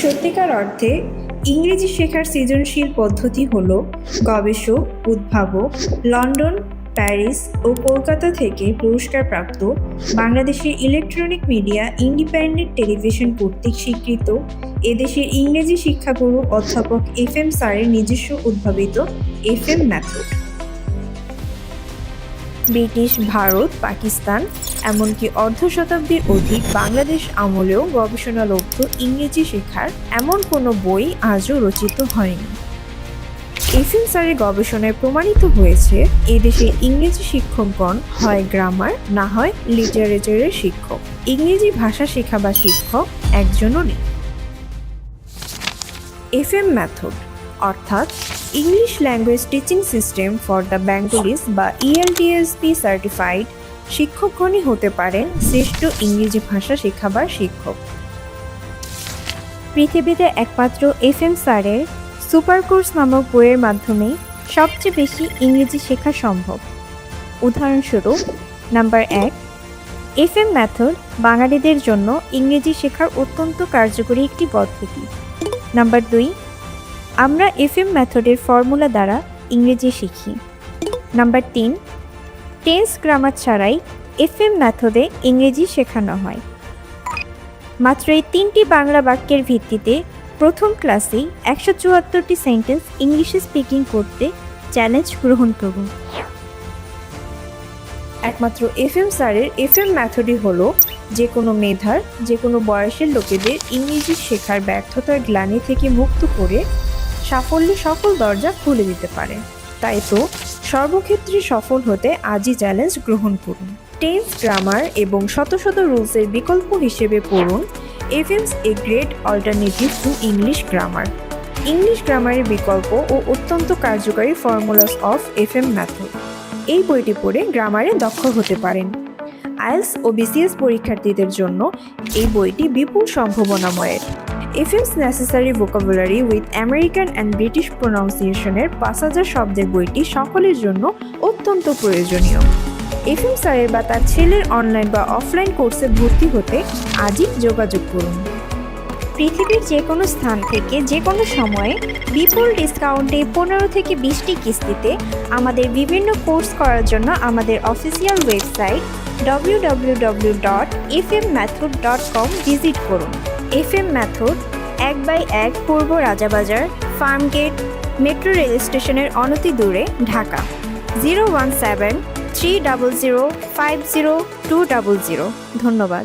সত্যিকার অর্থে ইংরেজি শেখার সৃজনশীল পদ্ধতি হল গবেষক, উদ্ভাবক, লন্ডন, প্যারিস ও কলকাতা থেকে পুরস্কারপ্রাপ্ত বাংলাদেশের ইলেকট্রনিক মিডিয়া ইন্ডিপেন্ডেন্ট টেলিভিশন কর্তৃক স্বীকৃত এদেশের ইংরেজি শিক্ষাগুরু অধ্যাপক FM স্যারের নিজস্ব উদ্ভাবিত FM method. British, Bharat, Pakistan এমনকি অর্ধ শতাব্দীর অধিক বাংলাদেশ আমলেও গবেষণালব্ধ ইংরেজি শেখার এমন কোনো বই আজও রচিত হয়নি। FM স্যারের গবেষণায় প্রমাণিত হয়েছে এদেশে ইংরেজি শিক্ষকগণ হয় গ্রামার না হয় লিটারেচারের শিক্ষক। ইংরেজি ভাষা শেখা বা শিক্ষক একজনও নেই। FM মেথড অর্থাৎ English language teaching system for the Bengalis বা ELTSB সার্টিফাইড শিক্ষকগণই হতে পারেন শ্রেষ্ঠ ইংরেজি ভাষা শেখাবার শিক্ষক। পৃথিবীতে একমাত্র FM স্যারের সুপার কোর্স নামক বইয়ের মাধ্যমে সবচেয়ে বেশি ইংরেজি শেখা সম্ভব। উদাহরণস্বরূপ, নাম্বার 1, FM মেথড বাঙালিদের জন্য ইংরেজি শেখার অত্যন্ত কার্যকরী একটি পদ্ধতি। নাম্বার 2, আমরা FM মেথডের ফর্মুলা দ্বারা ইংরেজি শিখি। নাম্বার 3, টেন্স গ্রামার ছাড়াই FM মেথডে ইংরেজি শেখানো হয়। মাত্র এই 3টি বাংলা বাক্যের ভিত্তিতে প্রথম ক্লাসেই 174টি সেন্টেন্স ইংলিশে স্পিকিং করতে চ্যালেঞ্জ গ্রহণ করুন। একমাত্র FM স্যারের FM মেথডই হলো যে কোনো মেধার, যে কোনো বয়সের লোকেদের ইংরেজি শেখার ব্যর্থতার গ্লানি থেকে মুক্ত করে সাফল্যে সকল দরজা খুলে দিতে পারে। তাই তো সর্বক্ষেত্রে সফল হতে আজই চ্যালেঞ্জ গ্রহণ করুন। টেন্স, গ্রামার এবং শত শত রুলসের বিকল্প হিসেবে পড়ুন FM's a great alternative to English grammar. English গ্রামারের বিকল্প ও অত্যন্ত কার্যকারী ফর্মুলাস অফ FM মেথড। এই বইটি পড়ে গ্রামারে দক্ষ হতে পারেন। IELTS ও BCS পরীক্ষার্থীদের জন্য এই বইটি বিপুল সম্ভাবনাময়ের। FM's necessary vocabulary with American and British প্রোনাউন্সিয়েশনের 5000 শব্দের বইটি সকলের জন্য অত্যন্ত প্রয়োজনীয়। FM স্যারের বা তার ছেলের অনলাইন বা অফলাইন কোর্সে ভর্তি হতে আজই যোগাযোগ করুন। পৃথিবীর যে কোনো স্থান থেকে যে কোনো সময়ে বিপুল ডিসকাউন্টে 15 থেকে 20টি কিস্তিতে আমাদের বিভিন্ন কোর্স করার জন্য আমাদের অফিসিয়াল ওয়েবসাইট www.fmmethod.com ভিজিট করুন। FM মেথড 1/1 পূর্ব রাজাবাজার, ফার্মগেট, মেট্রো রেল স্টেশনের অনতি দূরে, ঢাকা 01730050200। ধন্যবাদ।